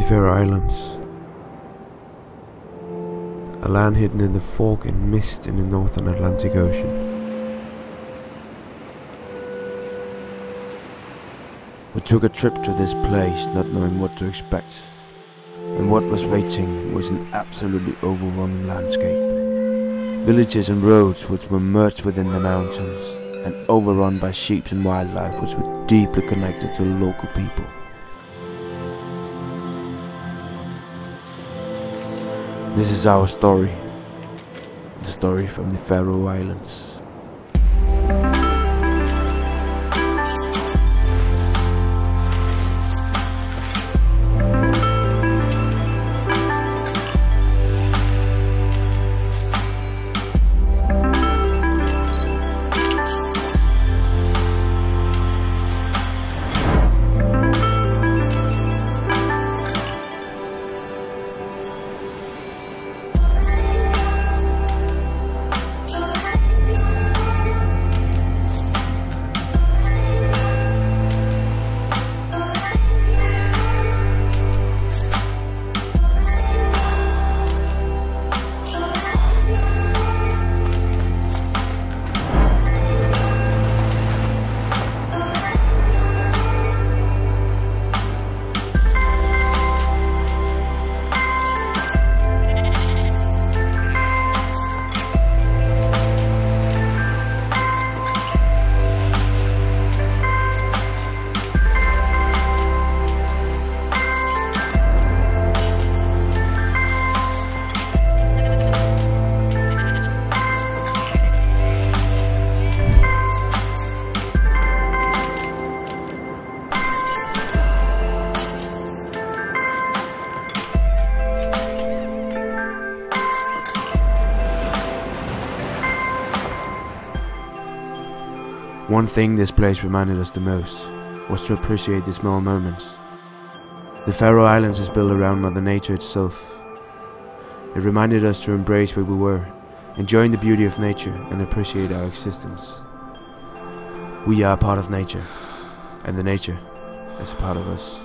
The Faroe Islands, a land hidden in the fog and mist in the northern Atlantic Ocean. We took a trip to this place not knowing what to expect, and what was waiting was an absolutely overwhelming landscape. Villages and roads which were merged within the mountains and overrun by sheep and wildlife which were deeply connected to the local people. This is our story, the story from the Faroe Islands. One thing this place reminded us the most was to appreciate the small moments. The Faroe Islands is built around Mother Nature itself. It reminded us to embrace where we were, enjoying the beauty of nature and appreciate our existence. We are a part of nature, and the nature is a part of us.